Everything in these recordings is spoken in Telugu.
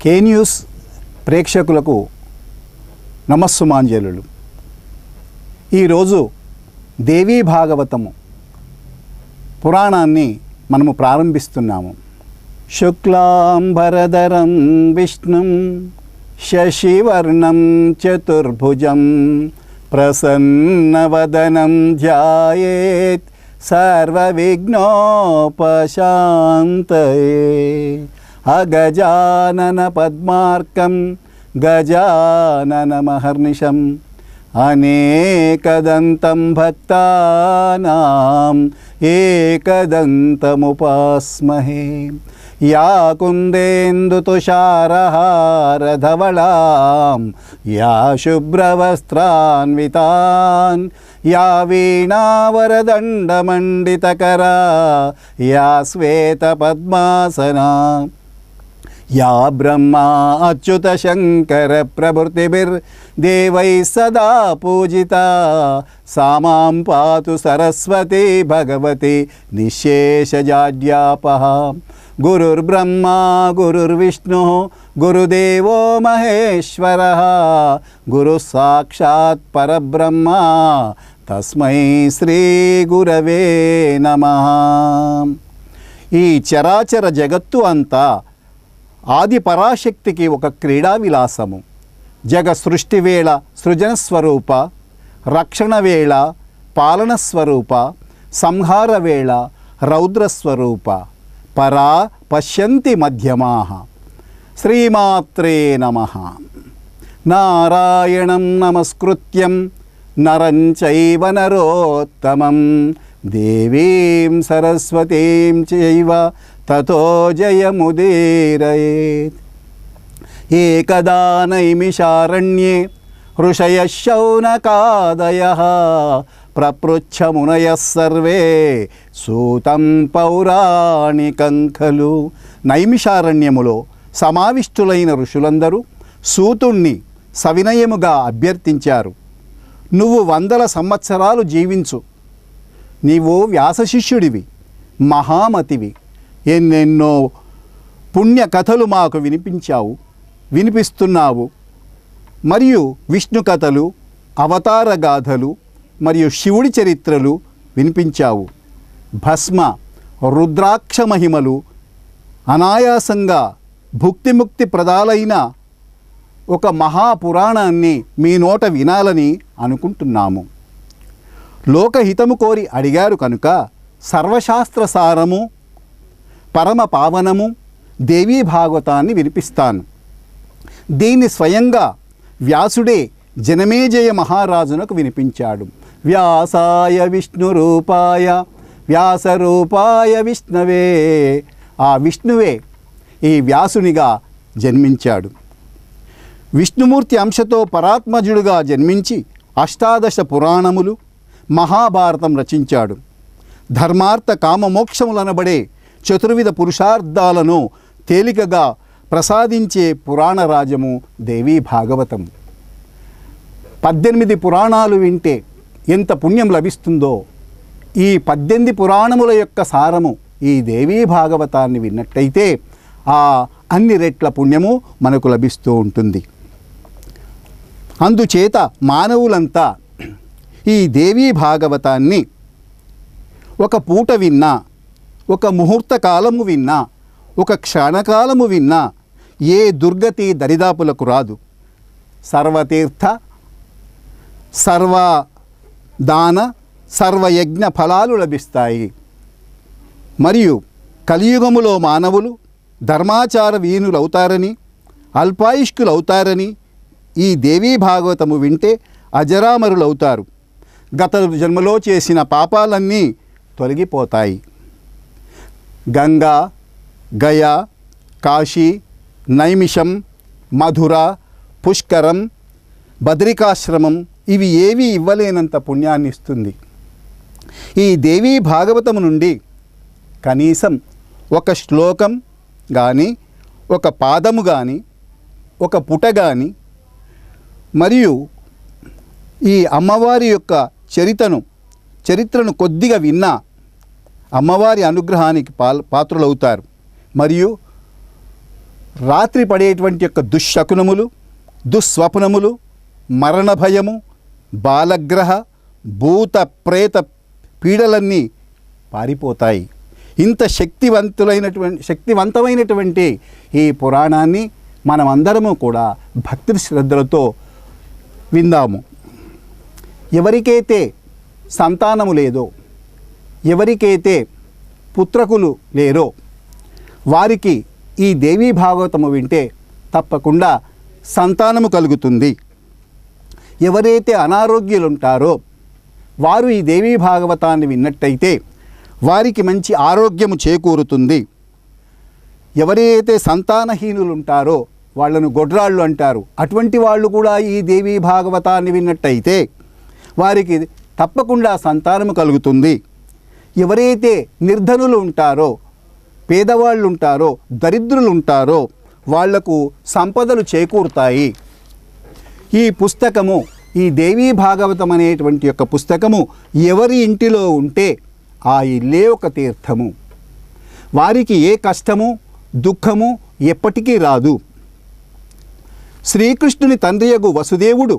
కే న్యూస్ ప్రేక్షకులకు నమస్సుమాంజలులు. ఈరోజు దేవీ భాగవతము పురాణాన్ని మనము ప్రారంభిస్తున్నాము. శుక్లాంబరధరం విష్ణుం శశివర్ణం చతుర్భుజం ప్రసన్నవదనం ధ్యాయేత్ సర్వవిఘ్నోపశాంతయే. అగజానన పద్మార్కం గజాననమహర్నిశం అనేకదంతం భక్తానాం ఏకదంతముపాస్మహే. యా కుందేందుతుషారహారధవళాం యా శుభ్రవస్త్రాన్వితాన్ యా వీణావరదండమండితకరా యా శ్వేతపద్మాసనా యా బ్రహ్మా అచ్యుత శంకర ప్రభృతిభిర్దేవై సదా పూజితా సా మాం పాతు సరస్వతి భగవతి నిశ్శేషజాడ్యాపహ. గురుర్బ్రహ్మా గురుర్విష్ణు గురుదేవో మహేశ్వరః గురుః సాక్షాత్ పరబ్రహ్మ తస్మై శ్రీ గురవే నమః. ఈ చరాచర జగత్తు అంతా ఆది పరాశక్తికి ఒక క్రీడా విలాసము. జగ సృష్టి వేళ సృజన స్వరూప, రక్షణ వేళ పాలన స్వరూప, సంహార వేళ రౌద్రస్వరూప. పరా పశ్యంతి మధ్యమాః. శ్రీమాత్రే నమః. నారాయణం నమస్కృత్యం నరం చైవ నరోత్తమం దేవీం సరస్వతీం చైవ తతో జయముదీరయేత్. ఏకదా నైమిషారణ్యే ఋషయః శౌనకాదయః ప్రపృచ్ఛ మునయః సర్వే సూతం పౌరాణికం ఖలు. నైమిషారణ్యములో సమావిష్టులైన ఋషులందరూ సూతుణ్ణి సవినయముగా అభ్యర్థించారు. నువ్వు 100 సంవత్సరాలు జీవించు. నీవు వ్యాసశిష్యుడివి, మహామతివి. ఎన్నెన్నో పుణ్య కథలు మాకు వినిపిస్తున్నావు. మరియు విష్ణు కథలు, అవతార గాథలు మరియు శివుడి చరిత్రలు వినిపించావు. భస్మ రుద్రాక్ష మహిమలు అనాయాసంగా భుక్తిముక్తి ప్రదాలైన ఒక మహాపురాణాన్ని మీ నోట వినాలని అనుకుంటున్నాము. లోకహితము కోరి అడిగారు కనుక సర్వశాస్త్ర సారము పరమ పావనము దేవీ భాగవతాన్ని వినిపిస్తాను. దీన్ని స్వయంగా వ్యాసుడే జనమేజయ మహారాజునకు వినిపించాడు. వ్యాసాయ విష్ణురూపాయ వ్యాసరూపాయ విష్ణవే. ఆ విష్ణువే ఈ వ్యాసునిగా జన్మించాడు. విష్ణుమూర్తి అంశతో పరాత్మజుడుగా జన్మించి 18 పురాణములు, మహాభారతం రచించాడు. ధర్మార్థ కామమోక్షములనబడే చతుర్విధ పురుషార్థాలను తేలికగా ప్రసాదించే పురాణ రాజము దేవీ భాగవతం. 18 పురాణాలు వింటే ఎంత పుణ్యం లభిస్తుందో ఈ 18 పురాణముల యొక్క సారము ఈ దేవీ భాగవతాన్ని విన్నట్టయితే ఆ అన్ని రెట్ల పుణ్యము మనకు లభిస్తూ ఉంటుంది. అందుచేత మానవులంతా ఈ దేవీ భాగవతాన్ని ఒక పూట విన్నా, ఒక ముహూర్త కాలము విన్నా, ఒక క్షణకాలము విన్నా ఏ దుర్గతి దరిదాపులకు రాదు. సర్వతీర్థ సర్వదాన సర్వయజ్ఞ ఫలాలు లభిస్తాయి. మరియు కలియుగములో మానవులు ధర్మాచార వీనులవుతారని, అల్పాయుష్కులవుతారని ఈ దేవీ భాగవతము వింటే అజరామరులవుతారు. గత జన్మలో చేసిన పాపాలన్నీ తొలగిపోతాయి. గంగా, గయా, కాశీ, నైమిషం, మధుర, పుష్కరం, బద్రికాశ్రమం ఇవి ఏవి ఇవ్వలేనంత పుణ్యాన్ని ఇస్తుంది. ఈ దేవీ భాగవతము నుండి కనీసం ఒక శ్లోకం కానీ, ఒక పాదము కానీ, ఒక పుట కానీ, మరియు ఈ అమ్మవారి యొక్క చరిత్రను కొద్దిగా విన్నా అమ్మవారి అనుగ్రహానికి పాత్రులవుతారు. మరియు రాత్రి పడేటువంటి యొక్క దుశ్శకునములు, దుస్వప్నములు, మరణ భయము, బాలగ్రహ, భూత ప్రేత పీడలన్నీ పారిపోతాయి. ఇంత శక్తివంతమైనటువంటి ఈ పురాణాన్ని మనమందరము కూడా భక్తి శ్రద్ధలతో విందాము. ఎవరికైతే సంతానము లేదో, ఎవరికైతే పుత్రకులు లేరో వారికి ఈ దేవీ భాగవతము వింటే తప్పకుండా సంతానము కలుగుతుంది. ఎవరైతే అనారోగ్యులుంటారో వారు ఈ దేవీ భాగవతాన్ని విన్నట్టయితే వారికి మంచి ఆరోగ్యము చేకూరుతుంది. ఎవరైతే సంతానహీనులు ఉంటారో వాళ్ళను గొడ్రాళ్ళు అంటారు. అటువంటి వాళ్ళు కూడా ఈ దేవీ భాగవతాన్ని విన్నట్టయితే వారికి తప్పకుండా సంతానము కలుగుతుంది. ఎవరైతే నిర్ధనులు ఉంటారో, పేదవాళ్ళు ఉంటారో, దరిద్రులు ఉంటారో వాళ్లకు సంపదలు చేకూరుతాయి. ఈ పుస్తకము, ఈ దేవీ భాగవతం అనేటువంటి యొక్క పుస్తకము ఎవరి ఇంటిలో ఉంటే ఆ ఇల్లే ఒక తీర్థము. వారికి ఏ కష్టము, దుఃఖము ఎప్పటికీ రాదు. శ్రీకృష్ణుని తండ్రియగు వసుదేవుడు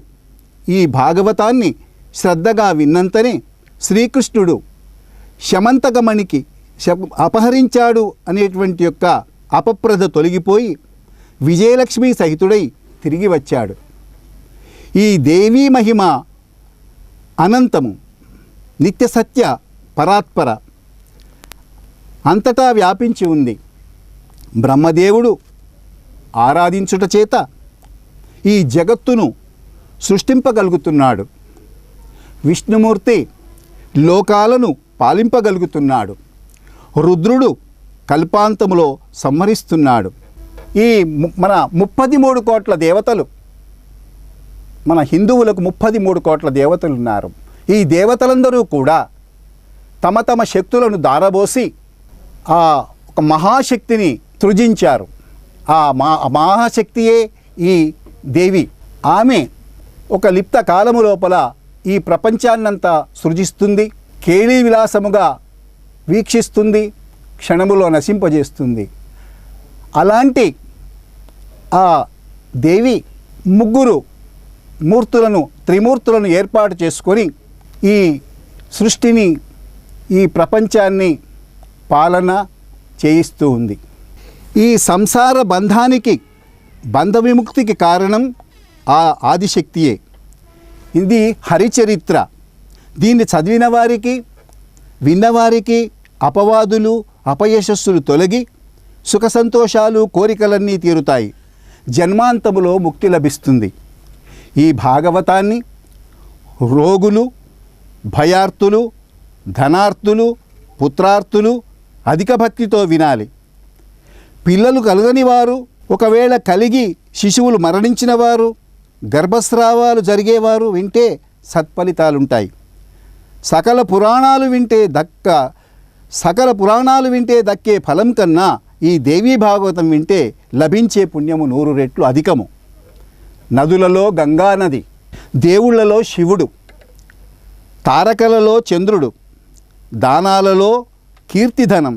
ఈ భాగవతాన్ని శ్రద్ధగా విన్నంతనే శ్రీకృష్ణుడు శమంతకమణికి అపహరించాడు అనేటువంటి యొక్క అపప్రద తొలగిపోయి విజయలక్ష్మి సహితుడై తిరిగి వచ్చాడు. ఈ దేవీ మహిమ అనంతము, నిత్య సత్య పరాత్పర, అంతటా వ్యాపించి ఉంది. బ్రహ్మదేవుడు ఆరాధించుట చేత ఈ జగత్తును సృష్టింపగలుగుతున్నాడు. విష్ణుమూర్తి లోకాలను పాలింపగలుగుతున్నాడు. రుద్రుడు కల్పాంతములో సంహరిస్తున్నాడు. ఈ మన 33 కోట్ల దేవతలు, మన హిందువులకు 33 కోట్ల దేవతలు ఉన్నారు. ఈ దేవతలందరూ కూడా తమ తమ శక్తులను దారబోసి ఒక మహాశక్తిని సృజించారు. ఆ మహాశక్తియే ఈ దేవి. ఆమె ఒక లిప్త కాలము లోపల ఈ ప్రపంచాన్నంతా సృజిస్తుంది, కేళీ విలాసముగా వీక్షిస్తుంది, క్షణములో నశింపజేస్తుంది. అలాంటి ఆ దేవి ముగ్గురు మూర్తులను, త్రిమూర్తులను ఏర్పాటు చేసుకొని ఈ సృష్టిని, ఈ ప్రపంచాన్ని పాలన చేయిస్తూ ఉంది. ఈ సంసార బంధానికి, బంధ విముక్తికి కారణం ఆ ఆదిశక్తియే. ఇది హరిచరిత్ర. దీన్ని చదివిన వారికి, విన్నవారికి అపవాదులు, అపయశస్సులు తొలగి సుఖ సంతోషాలు, కోరికలన్నీ తీరుతాయి. జన్మాంతములో ముక్తి లభిస్తుంది. ఈ భాగవతాన్ని రోగులు, భయార్తులు, ధనార్తులు, పుత్రార్తులు అధిక భక్తితో వినాలి. పిల్లలు కలగని వారు, ఒకవేళ కలిగి శిశువులు మరణించిన వారు, గర్భస్రావాలు జరిగేవారు వింటే సత్ఫలితాలుంటాయి. సకల పురాణాలు వింటే దక్కే ఫలం కన్నా ఈ దేవీ భాగవతం వింటే లభించే పుణ్యము 100 రెట్లు అధికము. నదులలో గంగా నది, దేవుళ్లలో శివుడు, తారకలలో చంద్రుడు, దానాలలో కీర్తిధనం,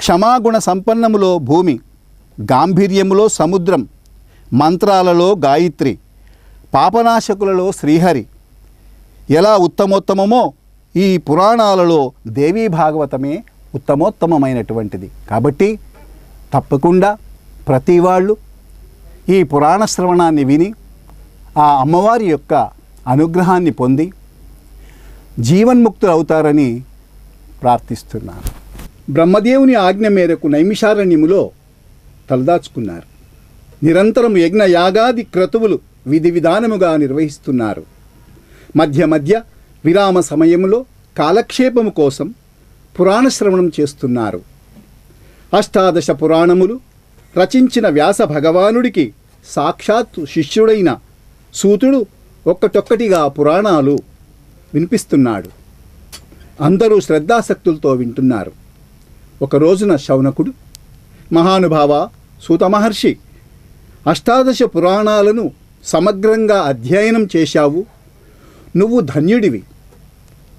క్షమాగుణ సంపన్నములో భూమి, గాంభీర్యములో సముద్రం, మంత్రాలలో గాయత్రి, పాపనాశకులలో శ్రీహరి. ఎలా ఉత్తమోత్తమమో ఈ పురాణాలలో దేవీ భాగవతమే ఉత్తమోత్తమమైనటువంటిది. కాబట్టి తప్పకుండా ప్రతి వాళ్ళు ఈ పురాణ శ్రవణాన్ని విని ఆ అమ్మవారి యొక్క అనుగ్రహాన్ని పొంది జీవన్ముక్తులు అవుతారని ప్రార్థిస్తున్నాను. బ్రహ్మదేవుని ఆజ్ఞ మేరకు నైమిషారణ్యములో తలదాచుకున్నారు. నిరంతరం యజ్ఞ యాగాది క్రతువులు విధి విధానముగా నిర్వహిస్తున్నారు. మధ్య మధ్య విరామ సమయంలో కాలక్షేపము కోసం పురాణ శ్రవణం చేస్తున్నారు. 18 పురాణములు రచించిన వ్యాస భగవానుడికి సాక్షాత్తు శిష్యుడైన సూతుడు ఒక్కటొక్కటిగా పురాణాలు వినిపిస్తున్నాడు. అందరూ శ్రద్ధాసక్తులతో వింటున్నారు. ఒక రోజున శౌనకుడు, మహానుభావ సూత మహర్షి, 18 పురాణాలను సమగ్రంగా అధ్యయనం చేశావు. నువ్వు ధన్యుడివి.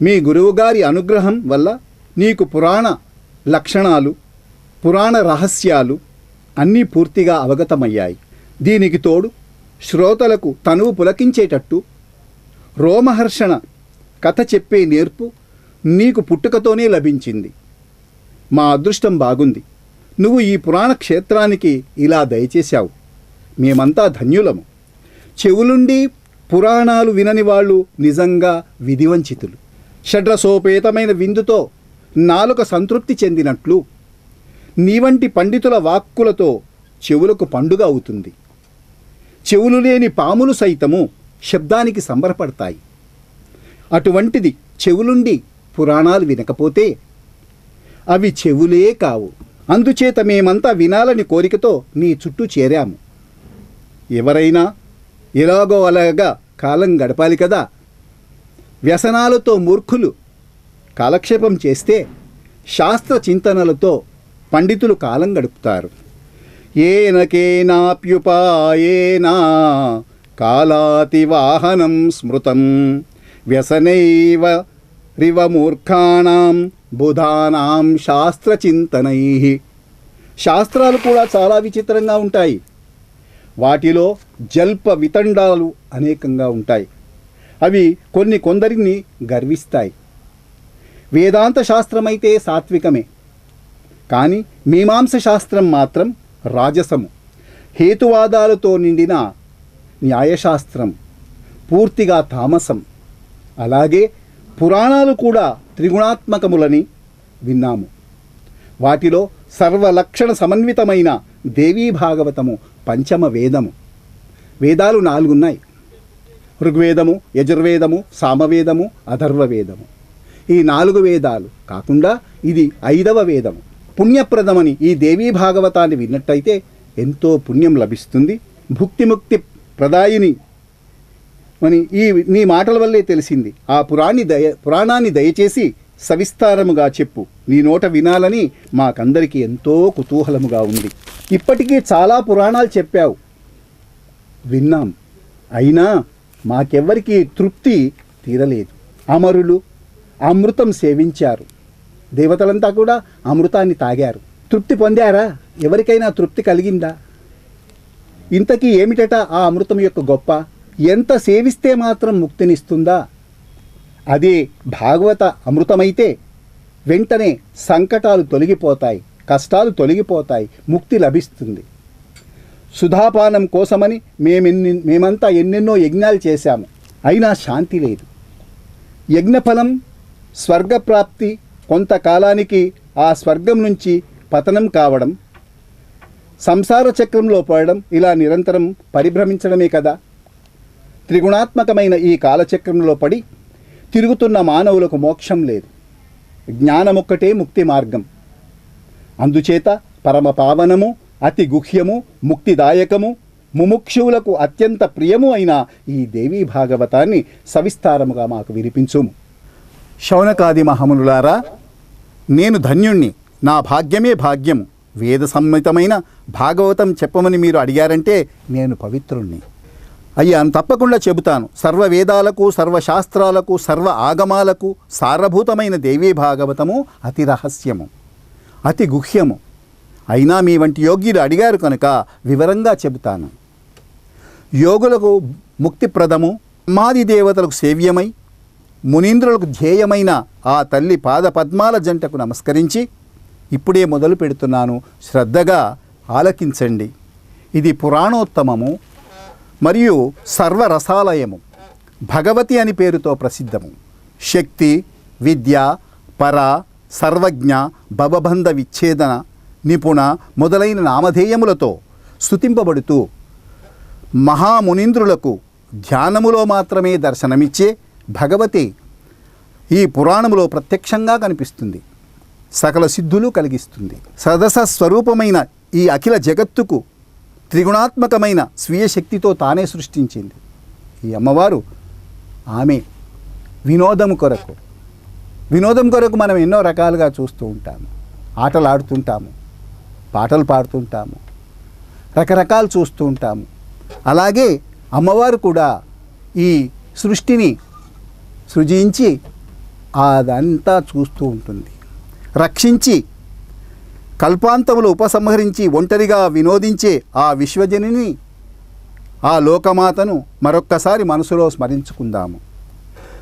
మీ గురువుగారి అనుగ్రహం వల్ల నీకు పురాణ లక్షణాలు, పురాణ రహస్యాలు అన్నీ పూర్తిగా అవగతమయ్యాయి. దీనికి తోడు శ్రోతలకు తనువు పులకించేటట్టు రోమహర్షణ కథ చెప్పే నేర్పు నీకు పుట్టుకతోనే లభించింది. మా అదృష్టం బాగుంది. నువ్వు ఈ పురాణ క్షేత్రానికి ఇలా దయచేశావు. మేమంతా ధన్యులము. చెవులుండి పురాణాలు వినని వాళ్ళు నిజంగా విధివంచితులు. షడ్రసోపేతమైన విందుతో నాలుక సంతృప్తి చెందినట్లు నీవంటి పండితుల వాక్కులతో చెవులకు పండుగ అవుతుంది. చెవులు లేని పాములు సైతము శబ్దానికి సంబరపడతాయి. అటువంటిది చెవులుండి పురాణాలు వినకపోతే అవి చెవులే కావు. అందుచేత మేమంతా వినాలని కోరికతో నీ చుట్టూ చేరాము. ఎవరైనా ఎలాగో అలాగా కాలం గడపాలి కదా. వ్యసనాలతో మూర్ఖులు కాలక్షేపం చేస్తే శాస్త్ర చింతనలతో పండితులు కాలం గడుపుతారు. ఏనకేనాప్యుపాయేనా కాలాతివాహనం స్మృతం వ్యసనైవ రివ మూర్ఖాణం బుధానాం శాస్త్రచింతనై. శాస్త్రాలు కూడా చాలా విచిత్రంగా ఉంటాయి. వాటిలో జల్ప వితండాలు అనేకంగా ఉంటాయి. అవి కొందరిని గర్విస్తాయి. వేదాంత శాస్త్రమైతే సాత్వికమే, కానీ మీమాంస శాస్త్రం మాత్రం రాజసము. హేతువాదాలతో నిండిన న్యాయశాస్త్రం పూర్తిగా తామసం. అలాగే పురాణాలు కూడా త్రిగుణాత్మకములని విన్నాము. వాటిలో సర్వలక్షణ సమన్వితమైన దేవీ భాగవతము పంచమ వేదము. వేదాలు 4 ఉన్నాయి. ఋగ్వేదము, యజుర్వేదము, సామవేదము, అథర్వవేదము. ఈ 4 వేదాలు కాకుండా ఇది 5వ వేదము. పుణ్యప్రదమని ఈ దేవీ భాగవతాన్ని విన్నట్టయితే ఎంతో పుణ్యం లభిస్తుంది. భుక్తిముక్తి ప్రదాయిని అని నీ మాటల వల్లే తెలిసింది. ఆ పురాణాన్ని దయచేసి సవిస్తారముగా చెప్పు. నీ నోట వినాలని మాకందరికీ ఎంతో కుతూహలముగా ఉంది. ఇప్పటికీ చాలా పురాణాలు చెప్పావు, విన్నాం. అయినా మాకెవ్వరికీ తృప్తి తీరలేదు. అమరులు అమృతం సేవించారు. దేవతలంతా కూడా అమృతాన్ని తాగారు. తృప్తి పొందారా? ఎవరికైనా తృప్తి కలిగిందా? ఇంతకీ ఏమిటట ఆ అమృతం యొక్క గొప్ప? ఎంత సేవిస్తే మాత్రం ముక్తినిస్తుందా? అదే భాగవత అమృతమైతే వెంటనే సంకటాలు తొలగిపోతాయి, కష్టాలు తొలగిపోతాయి, ముక్తి లభిస్తుంది. సుధాపానం కోసమని మేమంతా ఎన్నెన్నో యజ్ఞాలు చేశాము, అయినా శాంతి లేదు. యజ్ఞఫలం స్వర్గప్రాప్తి, కొంతకాలానికి ఆ స్వర్గం నుంచి పతనం కావడం, సంసార చక్రంలో పడడం, ఇలా నిరంతరం పరిభ్రమించడమే కదా. త్రిగుణాత్మకమైన ఈ కాలచక్రంలో పడి తిరుగుతున్న మానవులకు మోక్షం లేదు. జ్ఞానమొక్కటే ముక్తి మార్గం. అందుచేత పరమ పావనము, అతి గుహ్యము, ముక్తిదాయకము, ముముక్షువులకు అత్యంత ప్రియము అయిన ఈ దేవీ భాగవతాన్ని సవిస్తారముగా మాకు వినిపించుము. శౌనకాది మహామునులారా, నేను ధన్యుణ్ణి. నా భాగ్యమే భాగ్యము. వేద సమ్మితమైన భాగవతం చెప్పమని మీరు అడిగారంటే నేను పవిత్రుణ్ణి. అయ్యా, తప్పకుండా చెబుతాను. సర్వ వేదాలకు, సర్వశాస్త్రాలకు, సర్వ ఆగమాలకు సారభూతమైన దేవీ భాగవతము అతి రహస్యము, అతి గుహ్యము. అయినా మీ వంటి యోగ్యులు అడిగారు కనుక వివరంగా చెబుతాను. యోగులకు ముక్తిప్రదము, బ్రహ్మాది దేవతలకు సేవ్యమై మునీంద్రులకు ధ్యేయమైన ఆ తల్లి పాద పద్మాల జంటకు నమస్కరించి ఇప్పుడే మొదలు పెడుతున్నాను. శ్రద్ధగా ఆలకించండి. ఇది పురాణోత్తమము మరియు సర్వరసాలయము. భగవతి అని పేరుతో ప్రసిద్ధము. శక్తి, విద్య, పర, సర్వజ్ఞ, భవబంధ విచ్ఛేదన, నిపుణ మొదలైన నామధేయములతో స్తుతింపబడుతూ మహామునీంద్రులకు ధ్యానములో మాత్రమే దర్శనమిచ్చే భగవతి ఈ పురాణములో ప్రత్యక్షంగా కనిపిస్తుంది. సకల సిద్ధులు కలిగిస్తుంది. సదస స్వరూపమైన ఈ అఖిల జగత్తుకు త్రిగుణాత్మకమైన స్వీయ శక్తితో తానే సృష్టించింది. ఈ అమ్మవారు ఆమె వినోదం కొరకు మనం ఎన్నో రకాలుగా చూస్తూ ఉంటాము. ఆటలు ఆడుతుంటాము, పాటలు పాడుతుంటాము, రకరకాలు చూస్తూ ఉంటాము. అలాగే అమ్మవారు కూడా ఈ సృష్టిని సృజించి అదంతా చూస్తూ ఉంటుంది. రక్షించి కల్పాంతములు ఉపసంహరించి ఒంటరిగా వినోదించే ఆ విశ్వజనిని, ఆ లోకమాతను మరొక్కసారి మనసులో స్మరించుకుందాము.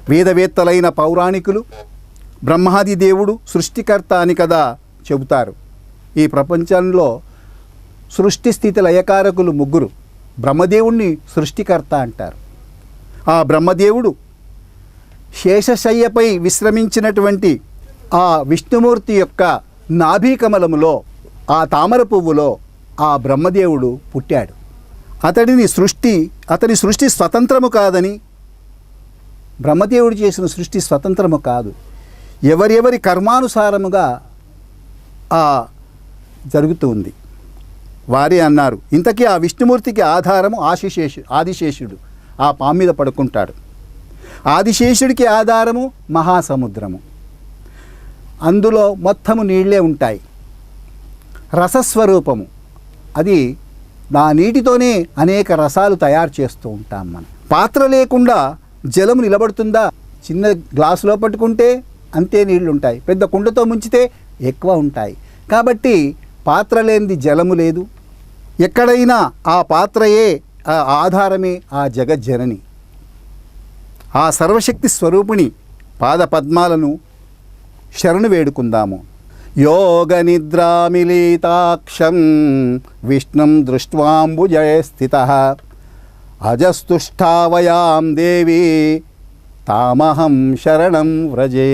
వేదవేత్తలైన పౌరాణికులు బ్రహ్మాది దేవుడు సృష్టికర్త అని కదా చెబుతారు. ఈ ప్రపంచంలో సృష్టి స్థితి లయకారకులు ముగ్గురు. బ్రహ్మదేవుణ్ణి సృష్టికర్త అంటారు. ఆ బ్రహ్మదేవుడు శేషశయ్యపై విశ్రమించినటువంటి ఆ విష్ణుమూర్తి యొక్క నాభీకమలములో, ఆ తామర పువ్వులో ఆ బ్రహ్మదేవుడు పుట్టాడు. అతని సృష్టి స్వతంత్రము కాదని, బ్రహ్మదేవుడు చేసిన సృష్టి స్వతంత్రము కాదు, ఎవరెవరి కర్మానుసారముగా జరుగుతుంది. వారే అన్నారు. ఇంతకీ ఆ విష్ణుమూర్తికి ఆధారము ఆదిశేషుడు. ఆ పాము మీద పడుకుంటాడు. ఆదిశేషుడికి ఆధారము మహాసముద్రము. అందులో మొత్తము నీళ్లే ఉంటాయి. రసస్వరూపము అది. ఆ నీటితోనే అనేక రసాలు తయారు చేస్తూ ఉంటాం మనం. పాత్ర లేకుండా జలము నిలబడుతుందా? చిన్న గ్లాసులో పట్టుకుంటే అంతే నీళ్లు ఉంటాయి, పెద్ద కుండతో ముంచితే ఎక్కువ ఉంటాయి. కాబట్టి పాత్ర లేనిది జలము లేదు. ఎక్కడైనా ఆ పాత్రయే, ఆ ఆధారమే ఆ జగజ్జనని, ఆ సర్వశక్తి స్వరూపిణి పాద పద్మాలను శరణు వేడుకుందాము. యోగ నిద్రామిలీతాక్షం విష్ణుం దృష్ట్వాంబుజయ స్థితః అజస్తుష్టావయాం దేవి తామహం శరణం వ్రజే.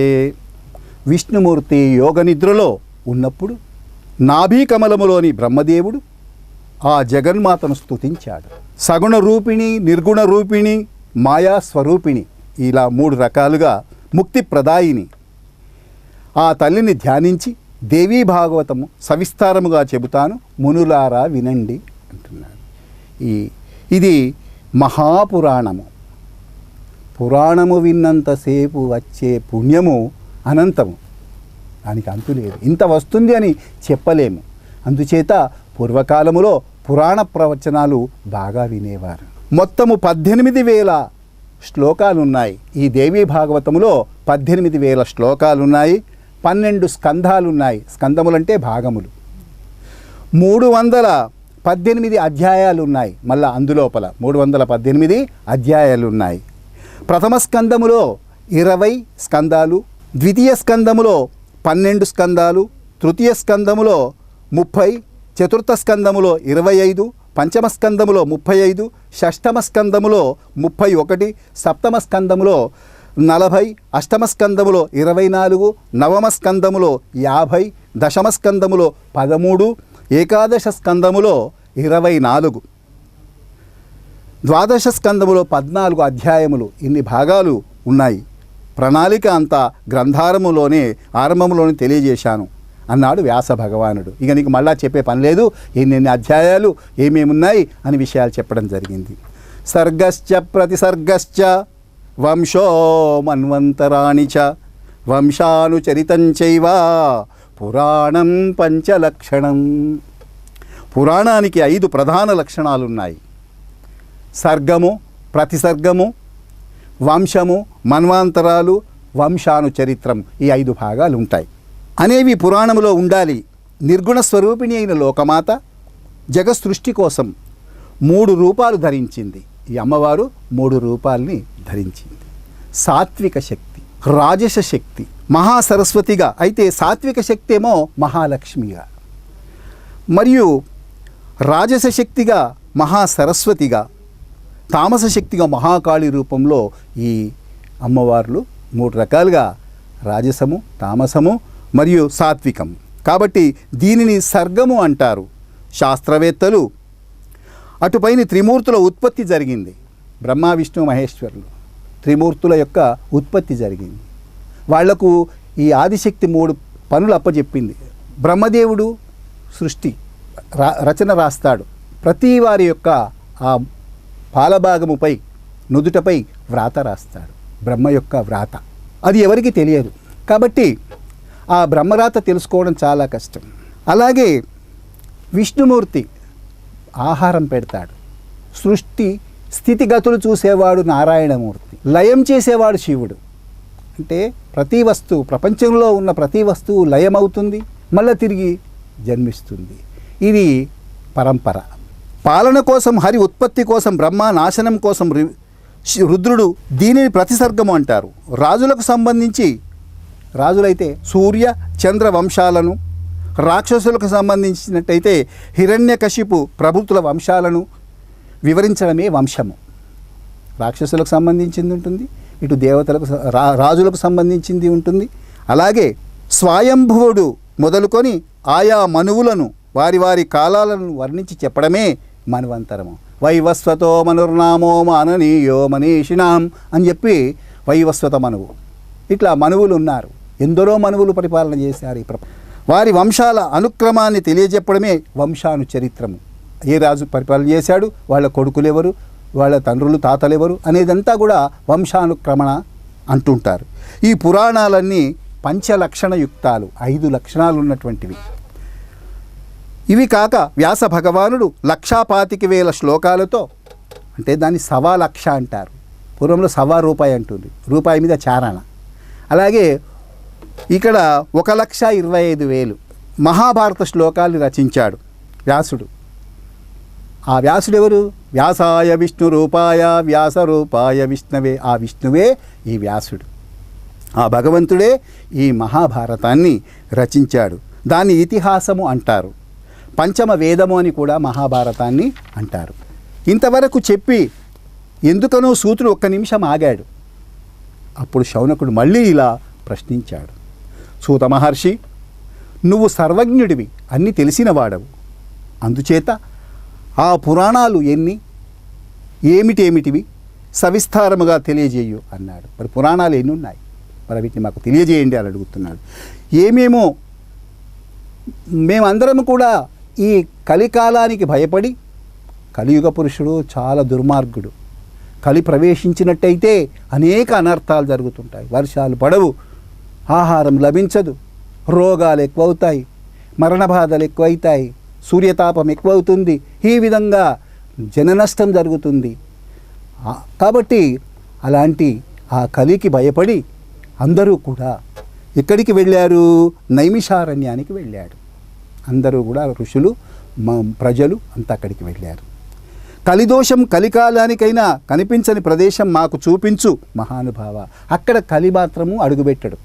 విష్ణుమూర్తి యోగ నిద్రలో ఉన్నప్పుడు నాభీకమలములోని బ్రహ్మదేవుడు ఆ జగన్మాతను స్తుతించాడు. సగుణ రూపిణి, నిర్గుణ రూపిణి, మాయా స్వరూపిణి, ఇలా 3 రకాలుగా ముక్తి ప్రదాయిని ఆ తల్లిని ధ్యానించి దేవీ భాగవతము సవిస్తారముగా చెబుతాను, మునులారా వినండి అంటున్నాడు. ఇది మహాపురాణము. పురాణము విన్నంతసేపు వచ్చే పుణ్యము అనంతము, దానికి అంతు లేదు. ఇంత వస్తుంది అని చెప్పలేము. అందుచేత పూర్వకాలములో పురాణ ప్రవచనాలు బాగా వినేవారు. మొత్తము 18,000 శ్లోకాలున్నాయి. ఈ దేవీ భాగవతములో 18,000 శ్లోకాలున్నాయి. 12 స్కంధాలున్నాయి. స్కందములంటే భాగములు. 318 అధ్యాయాలున్నాయి. మళ్ళా అందులోపల 318 అధ్యాయాలున్నాయి. ప్రథమ స్కందములో 20 స్కందాలు, ద్వితీయ స్కందములో 12 స్కందాలు, తృతీయ స్కందములో 30, చతుర్థ స్కందములో 25, పంచమ స్కందములో 35, షష్టమ స్కందములో 31, సప్తమ స్కందములో 40, అష్టమ స్కందములో 24, నవమ స్కందములో 50, దశమ స్కందములో 13, ఏకాదశ స్కందములో 24, ద్వాదశ స్కందములో 14 అధ్యాయములు. ఇన్ని భాగాలు ఉన్నాయి. ప్రణాళిక అంతా గ్రంథారములోనే, ఆరంభంలోనే తెలియజేశాను అన్నాడు వ్యాస భగవానుడు. ఇక నీకు మళ్ళా చెప్పే పని లేదు, ఎన్ని అధ్యాయాలు ఏమేమున్నాయి అని విషయాలు చెప్పడం జరిగింది. సర్గశ్చ ప్రతిసర్గశ్చ వంశో మన్వంతరాణి చ వంశానుచరితం చైవ పురాణం పంచలక్షణం. పురాణానికి 5 ప్రధాన లక్షణాలున్నాయి. సర్గము, ప్రతిసర్గము, వంశము, మన్వాంతరాలు, వంశానుచరిత్రం, ఈ 5 భాగాలు ఉంటాయి అనేవి పురాణములో ఉండాలి. నిర్గుణ స్వరూపిణి అయిన లోకమాత జగసృష్టి కోసం 3 రూపాలు ధరించింది. ఈ అమ్మవారు 3 రూపాలని ధరించింది. సాత్విక శక్తి, రాజస శక్తి, మహాసరస్వతిగా. అయితే సాత్విక శక్తి ఏమో మహాలక్ష్మిగా, మరియు రాజస శక్తిగా మహాసరస్వతిగా, తామస శక్తిగా మహాకాళి రూపంలో ఈ అమ్మవార్లు 3 రకాలుగా రాజసము, తామసము మరియు సాత్వికము. కాబట్టి దీనిని సర్గము అంటారు శాస్త్రవేత్తలు. అటుపైన త్రిమూర్తుల ఉత్పత్తి జరిగింది. బ్రహ్మ, విష్ణు, మహేశ్వరులు త్రిమూర్తుల యొక్క ఉత్పత్తి జరిగింది. వాళ్లకు ఈ ఆదిశక్తి 3 పనులు అప్పచెప్పింది. బ్రహ్మదేవుడు సృష్టి రచన రాస్తాడు. ప్రతి వారి యొక్క ఆ పాలభాగముపై, నుదుటపై వ్రాత రాస్తాడు. బ్రహ్మ యొక్క వ్రాత అది ఎవరికి తెలియదు. కాబట్టి ఆ బ్రహ్మరాత తెలుసుకోవడం చాలా కష్టం. అలాగే విష్ణుమూర్తి ఆహారం పెడతాడు. సృష్టి స్థితిగతులు చూసేవాడు నారాయణమూర్తి, లయం చేసేవాడు శివుడు. అంటే ప్రతి వస్తువు, ప్రపంచంలో ఉన్న ప్రతి వస్తువు లయమవుతుంది, మళ్ళీ తిరిగి జన్మిస్తుంది. ఇది పరంపర. పాలన కోసం హరి, ఉత్పత్తి కోసం బ్రహ్మ, నాశనం కోసం రుద్రుడు. దీనిని ప్రతిసర్గము అంటారు. రాజులకు సంబంధించి రాజులైతే సూర్య చంద్ర వంశాలను, రాక్షసులకు సంబంధించినట్టయితే హిరణ్యకశిపు ప్రభుతుల వంశాలను వివరించడమే వంశము. రాక్షసులకు సంబంధించింది ఉంటుంది, ఇటు దేవతలకు రాజులకు సంబంధించింది ఉంటుంది. అలాగే స్వయంభువుడు మొదలుకొని ఆయా మనువులను వారి వారి కాలాలను వర్ణించి చెప్పడమే మన్వంతరము. వైవస్వతో మనుర్నామో మాననీయో మనీషిణాం అని చెప్పి వైవస్వత మనువు. ఇట్లా మనువులు ఉన్నారు, ఎందరో మనువులు పరిపాలన చేశారు ఈ వారి వంశాల అనుక్రమాన్ని తెలియజెప్పడమే వంశాను చరిత్రము. ఏ రాజు పరిపాలన చేశాడు, వాళ్ళ కొడుకులు ఎవరు, వాళ్ళ తండ్రులు తాతలు ఎవరు అనేదంతా కూడా వంశానుక్రమణ అంటుంటారు. ఈ పురాణాలన్నీ పంచలక్షణయుక్తాలు, 5 లక్షణాలు ఉన్నటువంటివి. ఇవి కాక వ్యాస భగవానుడు 1,25,000 శ్లోకాలతో, అంటే దాన్ని 1,00,000 అంటారు. పూర్వంలో 1,000 రూపాయి అంటుంది, రూపాయి మీద చారణ. అలాగే ఇక్కడ 1,25,000 మహాభారత శ్లోకాలు రచించాడు వ్యాసుడు. ఆ వ్యాసుడు ఎవరు? వ్యాసాయ విష్ణు రూపాయ వ్యాస రూపాయ విష్ణవే. ఆ విష్ణువే ఈ వ్యాసుడు. ఆ భగవంతుడే ఈ మహాభారతాన్ని రచించాడు. దాన్ని ఇతిహాసము అంటారు. పంచమ వేదము అని కూడా మహాభారతాన్ని అంటారు. ఇంతవరకు చెప్పి ఎందుకనో సూతుడు 1 నిమిషం ఆగాడు. అప్పుడు శౌనకుడు మళ్ళీ ఇలా ప్రశ్నించాడు. సూత మహర్షి, నువ్వు సర్వజ్ఞుడివి, అన్నీ తెలిసినవాడవు. అందుచేత ఆ పురాణాలు ఏమిటేమిటివి సవిస్తారముగా తెలియజేయు అన్నాడు. మరి పురాణాలు ఎన్ని ఉన్నాయి, మరి వీటిని మాకు తెలియజేయండి అని అడుగుతున్నాడు. ఏమేమో మేమందరం కూడా ఈ కలికాలానికి భయపడి, కలియుగ పురుషుడు చాలా దుర్మార్గుడు, కలి ప్రవేశించినట్టయితే అనేక అనర్థాలు జరుగుతుంటాయి. వర్షాలు పడవు, ఆహారం లభించదు, రోగాలు ఎక్కువవుతాయి, మరణ బాధలు ఎక్కువవుతాయి, సూర్యతాపం ఎక్కువవుతుంది, ఈ విధంగా జననష్టం జరుగుతుంది. కాబట్టి అలాంటి ఆ కలికి భయపడి అందరూ కూడా ఎక్కడికి వెళ్ళారు? నైమిషారణ్యానికి వెళ్ళాడు. అందరూ కూడా ఋషులు, ప్రజలు అంతా అక్కడికి వెళ్ళారు. కలిదోషం కలికాలానికైనా కనిపించని ప్రదేశం మాకు చూపించు మహానుభావ. అక్కడ కలి మాత్రము అడుగుపెట్టడు,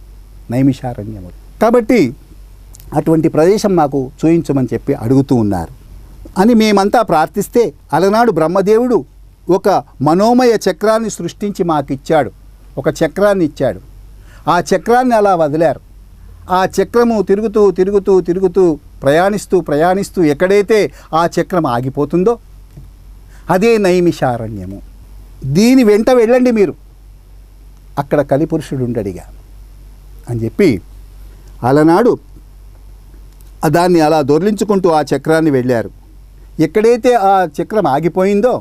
నైమిషారణ్యము. కాబట్టి అటువంటి ప్రదేశం మాకు చూయించమని చెప్పి అడుగుతూ ఉన్నారు అని మేమంతా ప్రార్థిస్తే, అలనాడు బ్రహ్మదేవుడు ఒక మనోమయ చక్రాన్ని సృష్టించి మాకిచ్చాడు. ఒక చక్రాన్ని ఇచ్చాడు. ఆ చక్రాన్ని అలా వదిలారు. ఆ చక్రము తిరుగుతూ తిరుగుతూ తిరుగుతూ ప్రయాణిస్తూ ఎక్కడైతే ఆ చక్రం ఆగిపోతుందో అదే నైమిషారణ్యము. దీని వెంట వెళ్ళండి మీరు, అక్కడ కలిపురుషుడు ఉండడిగా అని చెప్పి అలనాడు దాన్ని అలా దొర్లించుకుంటూ ఆ చక్రాన్ని వెళ్ళారు. ఎక్కడైతే ఆ చక్రం ఆగిపోయిందో,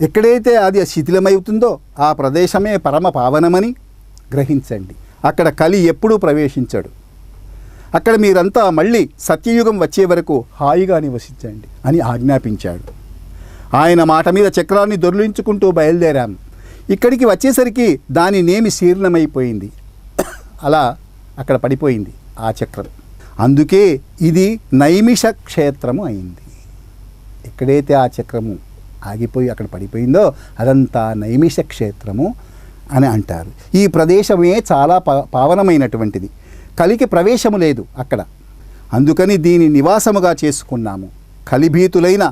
ఎక్కడైతే అది శిథిలమవుతుందో ఆ ప్రదేశమే పరమ పావనమని గ్రహించండి. అక్కడ కలి ఎప్పుడూ ప్రవేశించడు. అక్కడ మీరంతా మళ్ళీ సత్యయుగం వచ్చే వరకు హాయిగా నివసించండి అని ఆజ్ఞాపించాడు. ఆయన మాట మీద చక్రాన్ని దొర్లించుకుంటూ బయలుదేరాం. ఇక్కడికి వచ్చేసరికి దాని నేమి శీర్ణమైపోయింది. అలా అక్కడ పడిపోయింది ఆ చక్రం. అందుకే ఇది నైమిష క్షేత్రము అయింది. ఎక్కడైతే ఆ చక్రము ఆగిపోయి అక్కడ పడిపోయిందో అదంతా నైమిష క్షేత్రము అని అంటారు. ఈ ప్రదేశమే చాలా పావనమైనటువంటిది. కలికి ప్రవేశము లేదు అక్కడ. అందుకని దీని నివాసముగా చేసుకున్నాము. కలిభీతులైన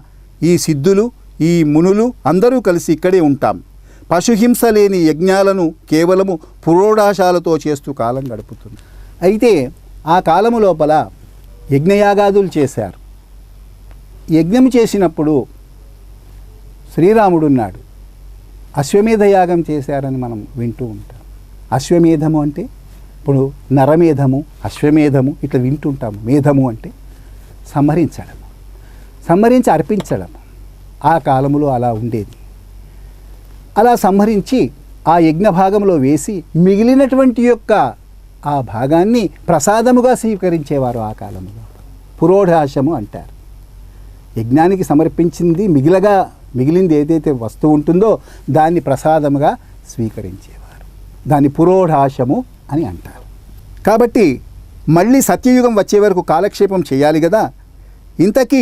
ఈ సిద్ధులు, ఈ మునులు అందరూ కలిసి ఇక్కడే ఉంటాం. పశుహింస లేని యజ్ఞాలను కేవలము పురోడాశాలతో చేస్తూ కాలం గడుపుతుంది. అయితే ఆ కాలము లోపల యజ్ఞయాగాదులు చేశారు. యజ్ఞం చేసినప్పుడు శ్రీరాముడున్నాడు, అశ్వమేధ యాగం చేశారని మనం వింటూ ఉంటాం. అశ్వమేధము అంటే ఇప్పుడు నరమేధము, అశ్వమేధము ఇట్లా వింటుంటాము. మేధము అంటే సంహరించడం, సంహరించి అర్పించడం. ఆ కాలములో అలా ఉండేది. అలా సంహరించి ఆ యజ్ఞ భాగంలో వేసి మిగిలినటువంటి యొక్క ఆ భాగాన్ని ప్రసాదముగా స్వీకరించేవారు ఆ కాలంలో. పురోఢాశము అంటారు. యజ్ఞానికి సమర్పించింది మిగిలింది ఏదైతే వస్తువు ఉంటుందో దాన్ని ప్రసాదముగా స్వీకరించేవారు. దాన్ని పురోఢాశము అని అంటారు. కాబట్టి మళ్ళీ సత్యయుగం వచ్చే వరకు కాలక్షేపం చేయాలి కదా. ఇంతకీ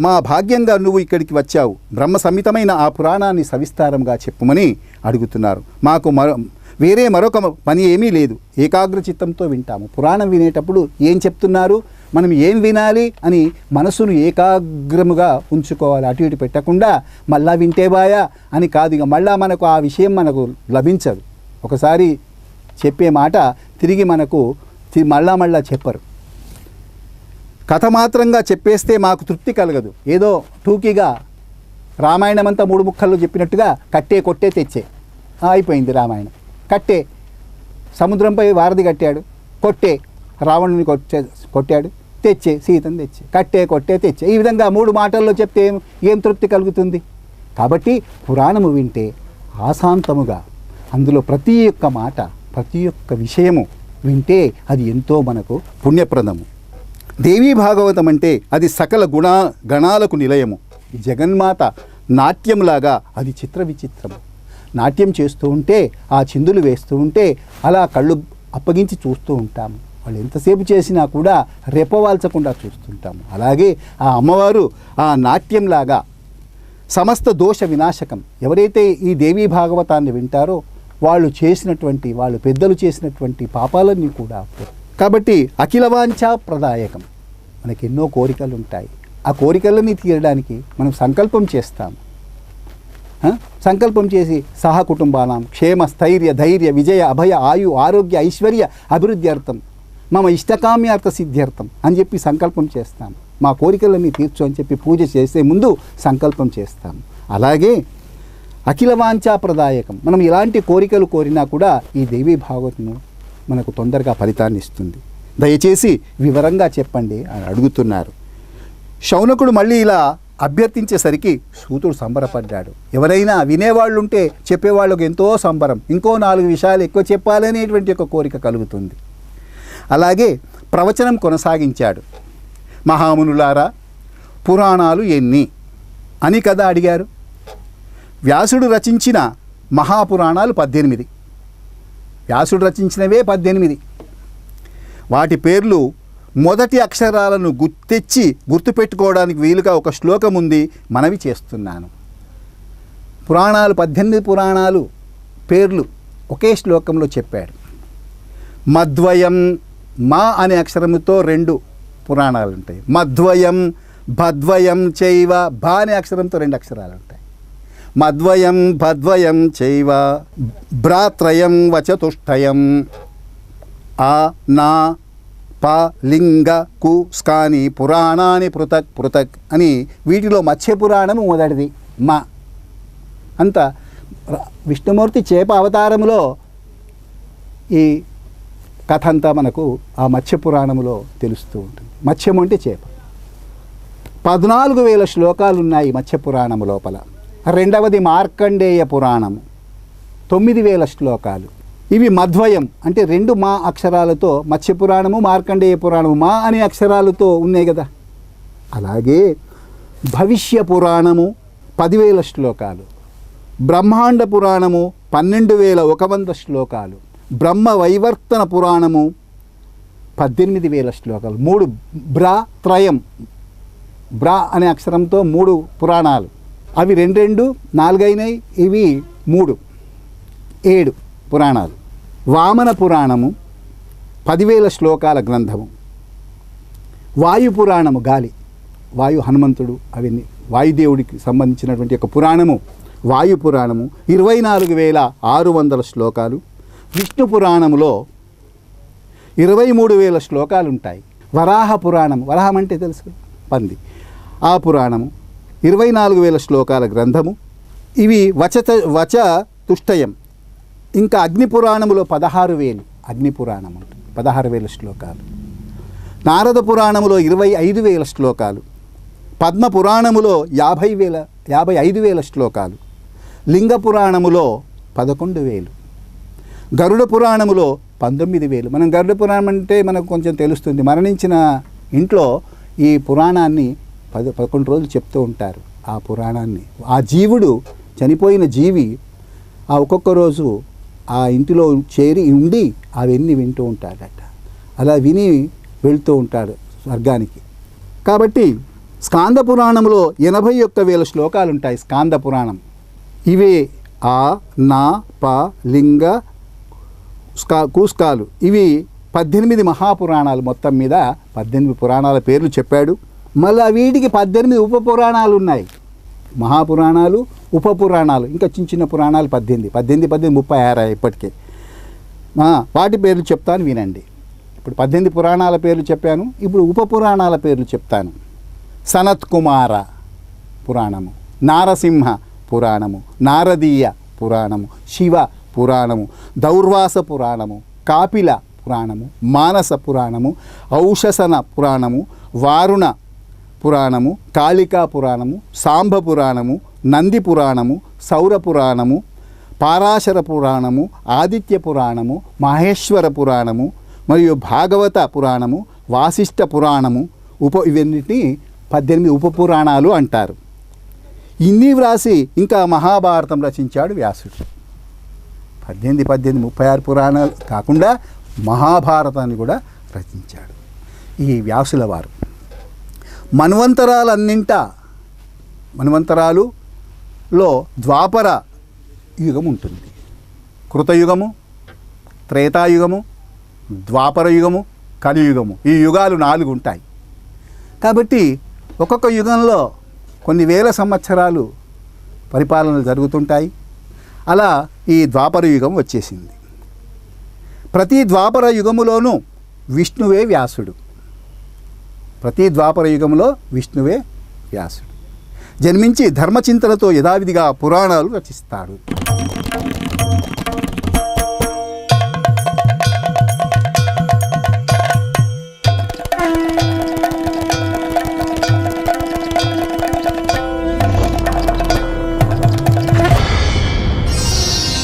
మా భాగ్యంగా నువ్వు ఇక్కడికి వచ్చావు, బ్రహ్మ సంహితమైన ఆ పురాణాన్ని సవిస్తారంగా చెప్పమని అడుగుతున్నారు. మాకు వేరే మరొక పని ఏమీ లేదు, ఏకాగ్ర చిత్తంతో వింటాము. పురాణం వినేటప్పుడు ఏం చెప్తున్నారు, మనం ఏం వినాలి అని మనసును ఏకాగ్రముగా ఉంచుకోవాలి. అటు ఇటు పెట్టకుండా మళ్ళా వింటేబాయా అని కాదు, ఇక మళ్ళా మనకు ఆ విషయం మనకు లభించదు. ఒకసారి చెప్పే మాట తిరిగి మనకు మళ్ళా చెప్పరు. కథ మాత్రంగా చెప్పేస్తే మాకు తృప్తి కలగదు. ఏదో టూకీగా రామాయణం అంతా 3 ముక్కల్లో చెప్పినట్టుగా కట్టే కొట్టే తెచ్చే అయిపోయింది రామాయణం. కట్టే సముద్రంపై వారధి కట్టాడు, కొట్టే రావణుని కొట్టాడు, తెచ్చే సీతను తెచ్చే, కట్టే కొట్టే తెచ్చే. ఈ విధంగా 3 మాటల్లో చెప్తే ఏం తృప్తి కలుగుతుంది? కాబట్టి పురాణము వింటే ఆశాంతముగా అందులో ప్రతి ఒక్క మాట, ప్రతి ఒక్క విషయము వింటే అది ఎంతో మనకు పుణ్యప్రదము. దేవీ భాగవతం అంటే అది సకల గణాలకు నిలయము. జగన్మాత నాట్యంలాగా అది చిత్ర విచిత్రము. నాట్యం చేస్తూ ఉంటే, ఆ చిందులు వేస్తూ ఉంటే అలా కళ్ళు అప్పగించి చూస్తూ ఉంటాము. వాళ్ళు ఎంతసేపు చేసినా కూడా రెప్పవాల్చకుండా చూస్తుంటాము. అలాగే ఆ అమ్మవారు ఆ నాట్యంలాగా సమస్త దోష వినాశకం. ఎవరైతే ఈ దేవీ భాగవతాన్ని వింటారో వాళ్ళు పెద్దలు చేసినటువంటి పాపాలన్నీ కూడా. కాబట్టి అఖిలవాంఛా ప్రదాయకం. మనకి ఎన్నో కోరికలు ఉంటాయి. ఆ కోరికలని తీరడానికి మనం సంకల్పం చేస్తాము. సంకల్పం చేసి సహ కుటుంబానాం క్షేమ స్థైర్య ధైర్య విజయ అభయ ఆయు ఆరోగ్య ఐశ్వర్య అభివృద్ధ్యర్థం మమ ఇష్టకామ్యార్థ సిద్ధ్యర్థం అని చెప్పి సంకల్పం చేస్తాం. మా కోరికలన్నీ తీర్చు అని చెప్పి పూజ చేసే ముందు సంకల్పం చేస్తాం. అలాగే అఖిలవాంఛా ప్రదాయకం. మనం ఎలాంటి కోరికలు కోరినా కూడా ఈ దేవీ భాగవతము మనకు తొందరగా ఫలితాన్ని ఇస్తుంది. దయచేసి వివరంగా చెప్పండి అని అడుగుతున్నారు. శౌనకుడు మళ్ళీ ఇలా అభ్యర్థించేసరికి సూతుడు సంబరపడ్డాడు. ఎవరైనా వినేవాళ్ళు ఉంటే చెప్పేవాళ్ళకు ఎంతో సంబరం, ఇంకో 4 విషయాలు ఎక్కువ చెప్పాలనేటువంటి ఒక కోరిక కలుగుతుంది. అలాగే ప్రవచనం కొనసాగించాడు. మహామునులారా, పురాణాలు ఎన్ని అని కదా అడిగారు. వ్యాసుడు రచించిన మహాపురాణాలు 18. వ్యాసుడు రచించినవే 18. వాటి పేర్లు మొదటి అక్షరాలను గుర్తుపెట్టుకోవడానికి వీలుగా ఒక శ్లోకం ఉంది, మనవి చేస్తున్నాను. పురాణాలు 18 పురాణాలు పేర్లు ఒకే శ్లోకంలో చెప్పాడు. మధ్వయం, మా అనే అక్షరముతో 2 పురాణాలు ఉంటాయి. మధ్వయం, భద్వయం చైవ, భా అనే అక్షరంతో 2 అక్షరాలు ఉంటాయి. మధ్వయం భద్వయం చైవ భ్రాత్రయం వచతుష్టయం ఆ నా ప లింగ కు స్కాని పురాణాన్ని పృథక్ పృథక్ అని. వీటిలో మత్స్య పురాణము మొదటిది. మా అంత విష్ణుమూర్తి చేప అవతారములో ఈ కథ అంతా మనకు ఆ మత్స్య పురాణములో తెలుస్తూ ఉంటుంది. మత్స్యము అంటే చేప. 14,000 శ్లోకాలు ఉన్నాయి మత్స్య పురాణము లోపల. రెండవది మార్కండేయ పురాణము, 9,000 శ్లోకాలు. ఇవి మధ్వయం అంటే 2 మా అక్షరాలతో మత్స్య పురాణము, మార్కండేయ పురాణము మా అనే అక్షరాలతో ఉన్నాయి కదా. అలాగే భవిష్య పురాణము 10,000 శ్లోకాలు, బ్రహ్మాండ పురాణము 12,100 శ్లోకాలు, బ్రహ్మ వైవర్తన పురాణము 18,000 శ్లోకాలు. 3 త్రయం, బ్రా అనే అక్షరంతో 3 పురాణాలు. అవి 2 4 అయినాయి, ఇవి 3 7 పురాణాలు. వామన పురాణము 10,000 శ్లోకాల గ్రంథము. వాయు పురాణము గాలి, వాయు హనుమంతుడు అవన్నీ వాయుదేవుడికి సంబంధించినటువంటి ఒక పురాణము వాయు పురాణము 24,600 శ్లోకాలు. విష్ణు పురాణములో 23,000 శ్లోకాలు ఉంటాయి. వరాహ పురాణం, వరాహం అంటే తెలుసు పంది, ఆ పురాణము 24,000 శ్లోకాల గ్రంథము. ఇవి వచ తుష్టయం. ఇంకా అగ్ని పురాణములో 16,000, అగ్ని పురాణం ఉంటుంది 16,000 శ్లోకాలు. నారద పురాణములో 25,000 శ్లోకాలు. పద్మ పురాణములో 55,000 శ్లోకాలు. లింగ పురాణములో 11,000. గరుడ పురాణములో 19,000. మనం గరుడ పురాణం అంటే మనకు కొంచెం తెలుస్తుంది. మరణించిన ఇంట్లో ఈ పురాణాన్ని 11 రోజులు చెప్తూ ఉంటారు. ఆ పురాణాన్ని ఆ జీవుడు, చనిపోయిన జీవి ఆ ఒక్కొక్క రోజు ఆ ఇంటిలో చేరి ఉండి అవన్నీ వింటూ ఉంటాడట. అలా విని వెళ్తూ ఉంటాడు స్వర్గానికి. కాబట్టి స్కాంద పురాణంలో 81,000 శ్లోకాలు ఉంటాయి. స్కాంద పురాణం ఇవే ఆ, నా, ప, లింగ, కూస్కాలు ఇవి 18 మహాపురాణాలు. మొత్తం మీద 18 పురాణాల పేర్లు చెప్పాడు. మళ్ళీ వీటికి 18 ఉప పురాణాలు ఉన్నాయి. మహాపురాణాలు, ఉప పురాణాలు, ఇంకా చిన్న చిన్న పురాణాలు 18 36 ఇప్పటికే. వాటి పేర్లు చెప్తాను వినండి. ఇప్పుడు 18 పురాణాల పేర్లు చెప్పాను, ఇప్పుడు ఉప పురాణాల పేర్లు చెప్తాను. సనత్ కుమార పురాణము, నారసింహ పురాణము, నారదీయ పురాణము, శివ పురాణము, దౌర్వాస పురాణము, కాపిల పురాణము, మానస పురాణము, ఔషసన పురాణము, వారుణ పురాణము, కాళికా పురాణము, సాంబ పురాణము, నంది పురాణము, సౌర పురాణము, పారాశర పురాణము, ఆదిత్య పురాణము, మహేశ్వర పురాణము మరియు భాగవత పురాణము, వాసిష్ఠ పురాణము, ఇవన్నిటిని 18 ఉప పురాణాలు అంటారు. ఇన్ని వ్రాసి ఇంకా మహాభారతం రచించాడు వ్యాసుడు. 18 36 పురాణాలు కాకుండా మహాభారతాన్ని కూడా రచించాడు ఈ వ్యాసుల వారు. మన్వంతరాలులో ద్వాపర యుగం ఉంటుంది. కృతయుగము, త్రేతాయుగము, ద్వాపర యుగము, కలియుగము, ఈ యుగాలు 4 ఉంటాయి. కాబట్టి ఒక్కొక్క యుగంలో కొన్ని వేల సంవత్సరాలు పరిపాలనలు జరుగుతుంటాయి. అలా ఈ ద్వాపర యుగం వచ్చేసింది. ప్రతి ద్వాపర యుగములోనూ విష్ణువే వ్యాసుడు. ప్రతి ద్వాపర యుగంలో విష్ణువే వ్యాసుడు జన్మించి ధర్మచింతనతో యథావిధిగా పురాణాలు రచిస్తాడు.